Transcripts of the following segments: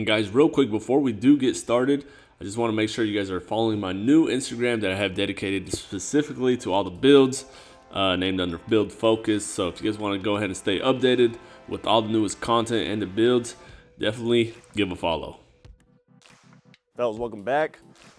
And guys, real quick before we do get started, I just want to make sure you guys are following my new Instagram that I have dedicated specifically to all the builds, named under Build Focus. So if you guys want to go ahead and stay updated with all the newest content and the builds, definitely give a follow. Fellas, welcome back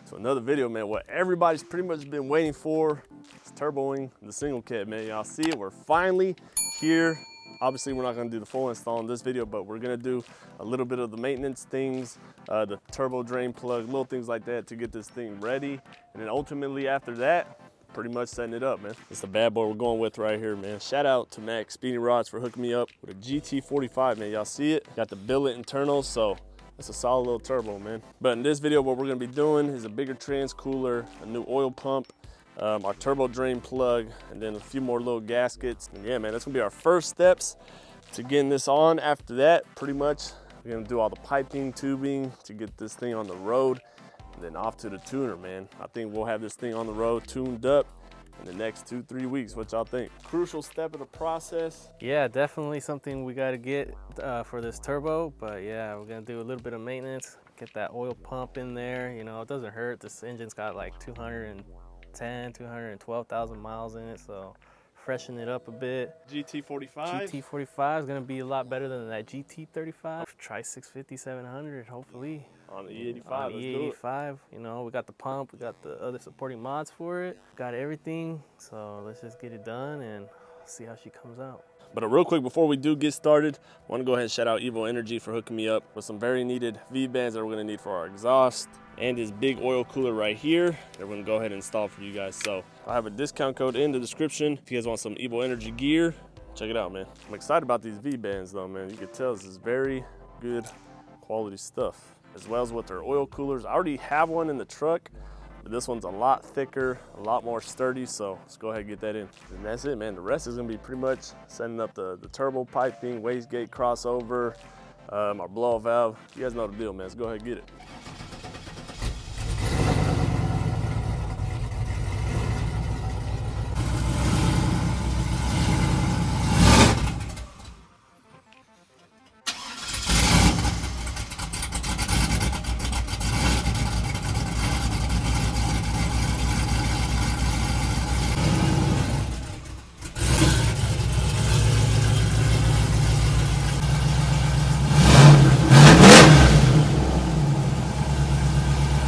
to another video, man. What everybody's pretty much been waiting for is turboing the single cab, man. Y'all see it, we're finally here. Obviously, we're not gonna do the full install in this video, but we're gonna do a little bit of the maintenance things, the turbo drain plug, little things like that to get this thing ready. And then ultimately after that, pretty much setting it up, man. It's the bad boy we're going with right here, man. Shout out to Max Speedy Rods for hooking me up with a GT45, man. Y'all see it? Got the billet internals, so it's a solid little turbo, man. But in this video, what we're gonna be doing is a bigger trans cooler, a new oil pump, our turbo drain plug, and then a few more little gaskets. And yeah, man, that's gonna be our first steps to getting this on. After that, pretty much, we're gonna do all the piping, tubing to get this thing on the road, and then off to the tuner, man. I think we'll have this thing on the road tuned up in the next 2-3 weeks. What y'all think? Crucial step of the process. Yeah, definitely something we got to get for this turbo. But yeah, we're gonna do a little bit of maintenance, get that oil pump in there. You know, it doesn't hurt. This engine's got like 212,000 miles in it, so freshen it up a bit. GT45. GT45 is gonna be a lot better than that GT35. Try 650, 700, hopefully. On the E85, On the E85, you know, we got the pump, we got the other supporting mods for it, got everything. So let's just get it done and see how she comes out. But real quick, before we do get started, I want to go ahead and shout out Evo Energy for hooking me up with some very needed V-bands that we're going to need for our exhaust, and this big oil cooler right here that we're going to go ahead and install for you guys. So I'll have a discount code in the description. If you guys want some Evo Energy gear, check it out, man. I'm excited about these V-bands though, man. You can tell this is very good quality stuff, as well as with their oil coolers. I already have one in the truck, but this one's a lot thicker, a lot more sturdy, so let's go ahead and get that in. And that's it, man. The rest is gonna be pretty much setting up the turbo piping, wastegate crossover, our blow valve. You guys know the deal, man. Let's go ahead and get it.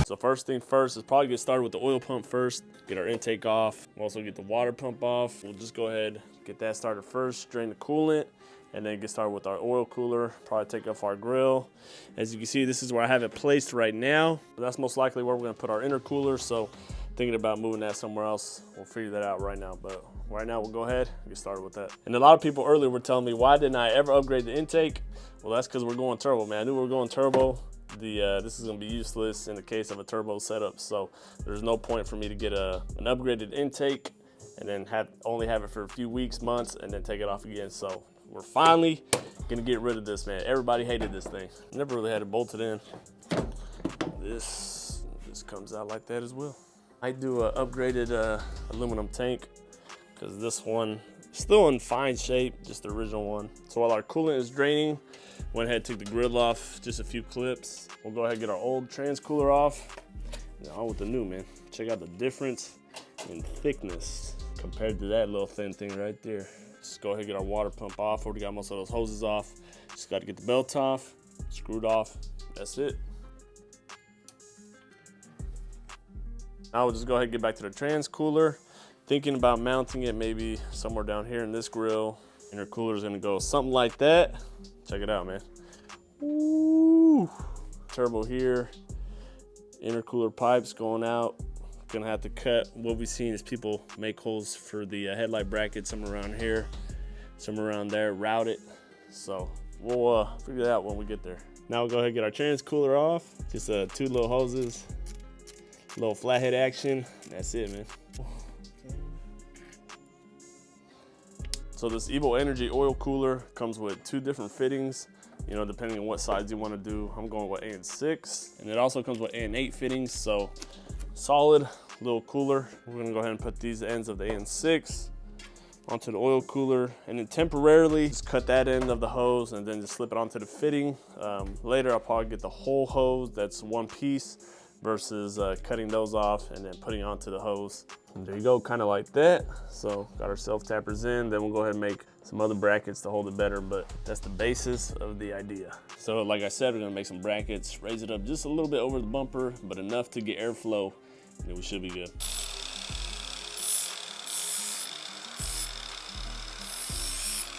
So first thing first is probably get started with the oil pump first, get our intake off. We'll also get the water pump off. We'll just go ahead, get that started first, drain the coolant, and then get started with our oil cooler, probably take off our grill. As you can see, this is where I have it placed right now. But that's most likely where we're gonna put our intercooler, so thinking about moving that somewhere else. We'll figure that out right now, but right now we'll go ahead and get started with that. And a lot of people earlier were telling me, why didn't I ever upgrade the intake? Well, that's because we're going turbo, man. I knew we were going turbo. This is going to be useless in the case of a turbo setup, so there's no point for me to get an upgraded intake and then only have it for a few weeks, months, and then take it off again. So we're finally going to get rid of this, man. Everybody hated this thing. Never really had it bolted in. This comes out like that as well. I do an upgraded aluminum tank because this one is still in fine shape, just the original one. So while our coolant is draining, went ahead, took the grill off, just a few clips. We'll go ahead and get our old trans cooler off. And on with the new, man. Check out the difference in thickness compared to that little thin thing right there. Just go ahead and get our water pump off. Already got most of those hoses off. Just got to get the belt off, screwed off. That's it. Now we'll just go ahead and get back to the trans cooler. Thinking about mounting it maybe somewhere down here in this grill. Intercooler is gonna go something like that. Check it out, man. Ooh. Turbo here. Intercooler pipes going out. Gonna have to cut. What we've seen is people make holes for the headlight bracket, some around here, some around there, route it. So we'll figure that out when we get there. Now we'll go ahead and get our trans cooler off. Just 2 little hoses, little flathead action. That's it, man. So this Evo Energy oil cooler comes with 2 different fittings, you know, depending on what size you want to do. I'm going with AN6, and it also comes with AN8 fittings, so solid little cooler. We're gonna go ahead and put these ends of the AN6 onto the oil cooler, and then temporarily just cut that end of the hose and then just slip it onto the fitting. Later I'll probably get the whole hose that's one piece versus cutting those off and then putting it onto the hose. And there you go, kind of like that. So got our self-tappers in, then we'll go ahead and make some other brackets to hold it better, but that's the basis of the idea. So like I said, we're gonna make some brackets, raise it up just a little bit over the bumper, but enough to get airflow, and then we should be good.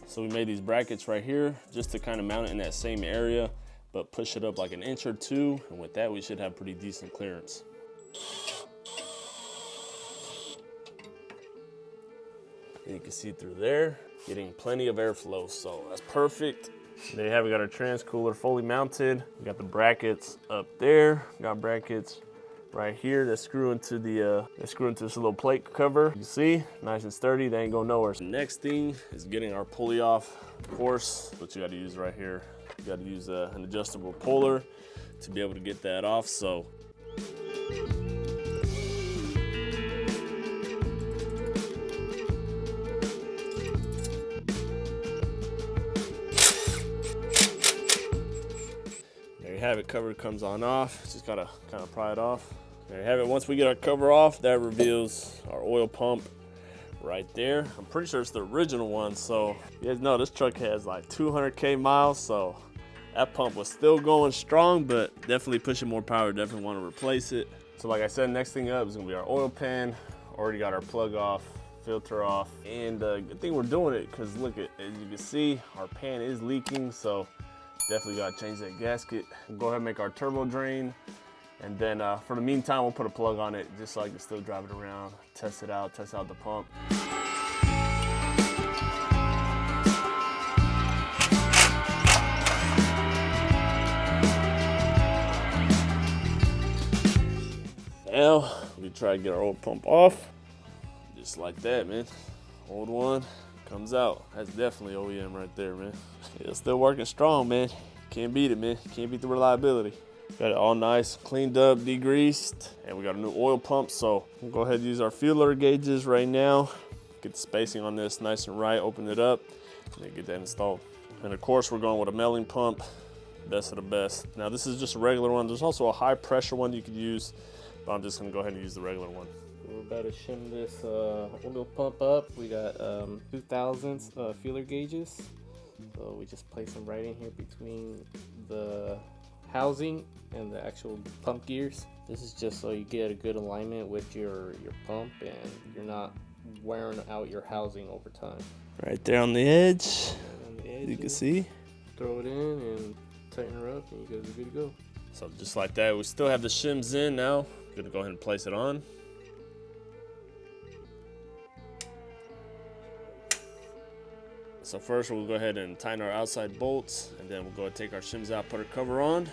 So we made these brackets right here just to kind of mount it in that same area, but push it up like an inch or two, and with that we should have pretty decent clearance. And you can see through there, getting plenty of airflow, so that's perfect. There you have it, we got our trans cooler fully mounted. We got the brackets up there, got brackets right here that screw into this little plate cover. You see, nice and sturdy, they ain't going nowhere. So next thing is getting our pulley off. Of course, what you gotta use right here, you gotta use an adjustable puller to be able to get that off. So there you have it, cover comes on off. Just gotta kind of pry it off. There you have it. Once we get our cover off, that reveals our oil pump right there. I'm pretty sure it's the original one. So you guys know this truck has like 200K miles. So that pump was still going strong, but definitely pushing more power. Definitely want to replace it. So like I said, next thing up is gonna be our oil pan. Already got our plug off, filter off. And good thing we're doing it because look, as you can see, our pan is leaking. So definitely gotta change that gasket. Go ahead and make our turbo drain. And then for the meantime, we'll put a plug on it just so I can still drive it around, test it out, test out the pump. Now, we try to get our old pump off. Just like that, man. Old one comes out. That's definitely OEM right there, man. It's still working strong, man. Can't beat it, man. Can't beat the reliability. Got it all nice, cleaned up, degreased, and we got a new oil pump. So we'll go ahead and use our feeler gauges right now. Get the spacing on this nice and right, open it up, and then get that installed. And of course, we're going with a milling pump, best of the best. Now this is just a regular one. There's also a high pressure one you could use, but I'm just gonna go ahead and use the regular one. We're about to shim this oil pump up. We got 2000s feeler gauges. So we just place them right in here between the housing and the actual pump gears. This is just so you get a good alignment with your pump and you're not wearing out your housing over time. Right there on the edge, On the edge, you can see. Throw it in and tighten her up and you guys are good to go. So just like that, we still have the shims in now. Gonna go ahead and place it on. So first we'll go ahead and tighten our outside bolts, and then we'll go ahead and take our shims out, put our cover on.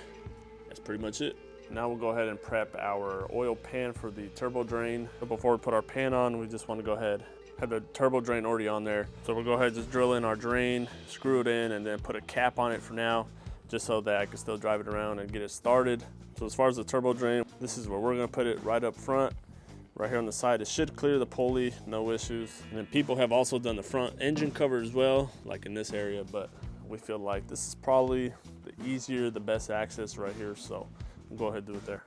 That's pretty much it. Now we'll go ahead and prep our oil pan for the turbo drain. But before we put our pan on, we just want to go ahead, have the turbo drain already on there. So we'll go ahead and just drill in our drain, screw it in, and then put a cap on it for now, just so that I can still drive it around and get it started. So as far as the turbo drain, this is where we're gonna put it, right up front. Right here on the side, it should clear the pulley, no issues. And then people have also done the front engine cover as well, like in this area, but we feel like this is probably the easier, the best access right here, so we'll go ahead and do it there.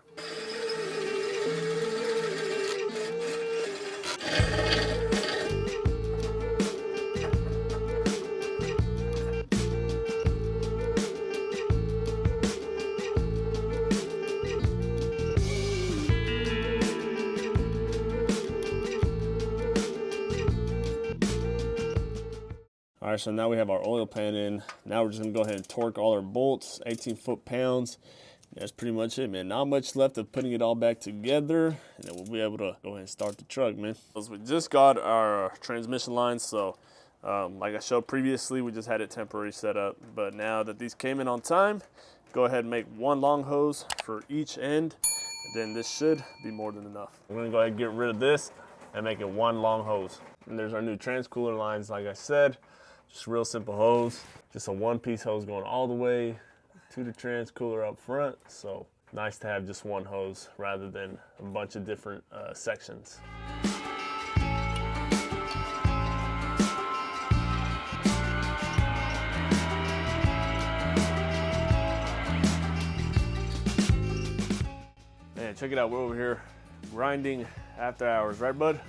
All right, so now we have our oil pan in. Now we're just gonna go ahead and torque all our bolts, 18 foot-pounds. That's pretty much it, man. Not much left of putting it all back together, and then we'll be able to go ahead and start the truck, man. We just got our transmission lines, so like I showed previously, we just had it temporary set up. But now that these came in on time, go ahead and make one long hose for each end, and then this should be more than enough. We're gonna go ahead and get rid of this and make it one long hose. And there's our new transcooler lines, like I said. Just real simple hose, just a one-piece hose going all the way to the transcooler up front. So nice to have just one hose rather than a bunch of different sections. man, check it out. We're over here grinding after hours, right, bud?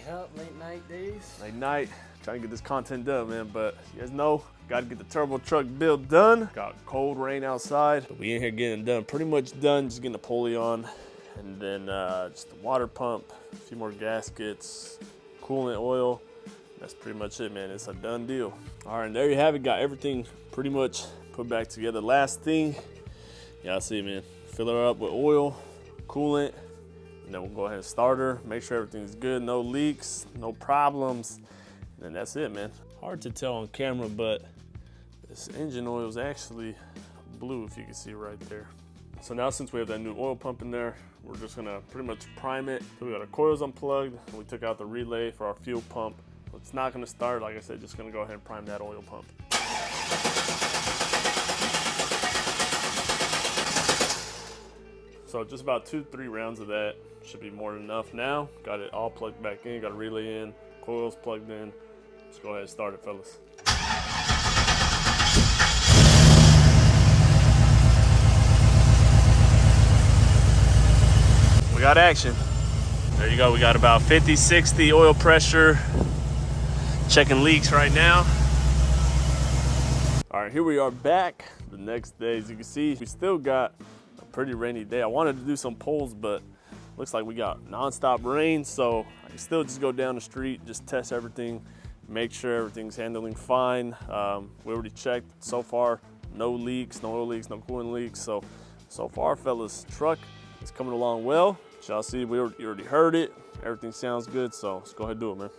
Yep, late night days. Late night, trying to get this content done, man. But you guys know, got to get the turbo truck build done. Got cold rain outside, but we in here getting it done. Pretty much done, just getting the pulley on. And then just the water pump, a few more gaskets, coolant oil. That's pretty much it, man. It's a done deal. All right, and there you have it. Got everything pretty much put back together. Last thing, y'all see, man. Fill her up with oil, coolant, and then we'll go ahead and start her. Make sure everything's good, no leaks, no problems. And then that's it, man. Hard to tell on camera, but this engine oil is actually blue, if you can see right there. So now, since we have that new oil pump in there, we're just gonna pretty much prime it. So we got our coils unplugged, and we took out the relay for our fuel pump. So it's not gonna start, like I said, just gonna go ahead and prime that oil pump. So just about 2-3 rounds of that should be more than enough now. Got it all plugged back in, got a relay in, coils plugged in. Let's go ahead and start it, fellas. We got action. There you go, we got about 50, 60 oil pressure. Checking leaks right now. All right, here we are back the next day. As you can see, we still got a pretty rainy day. I wanted to do some polls, but looks like we got nonstop rain, so I can still just go down the street, just test everything, make sure everything's handling fine. We already checked. So far, no leaks, no oil leaks, no coolant leaks. So far, fellas, truck is coming along well. Y'all see, you already heard it. Everything sounds good, so let's go ahead and do it, man.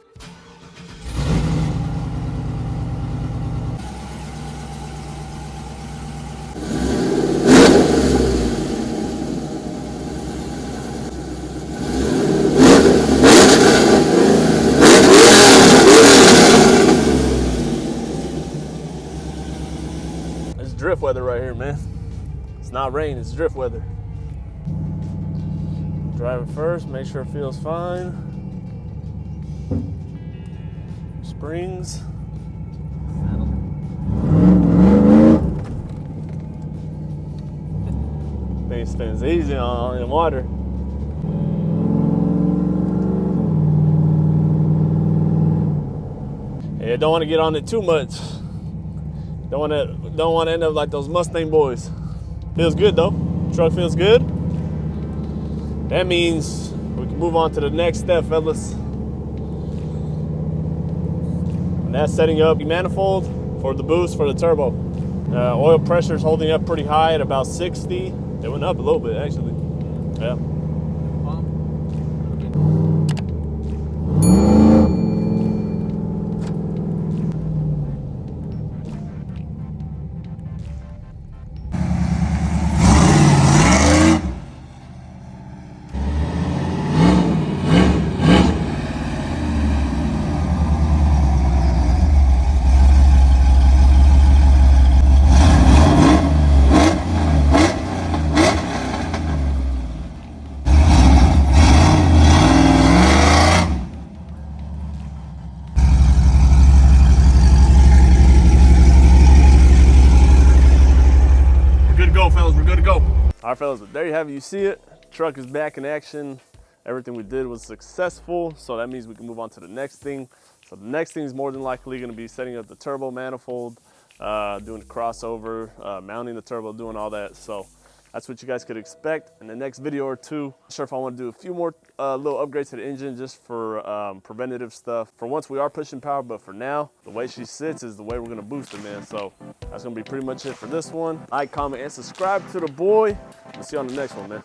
It's drift weather right here, man. It's not rain, it's drift weather. Drive it first, make sure it feels fine. Springs. Thing spins easy in water. Yeah, don't want to get on it too much. Don't want to end up like those Mustang boys. Feels good though. Truck feels good. That means we can move on to the next step, fellas. And that's setting up the manifold for the boost for the turbo. Oil pressure is holding up pretty high at about 60. It went up a little bit, actually. Yeah. All right, fellas, there you have it. You see it. Truck is back in action. Everything we did was successful, so that means we can move on to the next thing. So the next thing is more than likely going to be setting up the turbo manifold, doing the crossover, mounting the turbo, doing all that. So that's what you guys could expect in the next video or two. Not sure if I want to do a few more little upgrades to the engine just for preventative stuff for once we are pushing power, but for now, the way she sits is the way we're going to boost it, man. So that's going to be pretty much it for this one. Like, comment, and subscribe to the boy. We'll see you on the next one, man.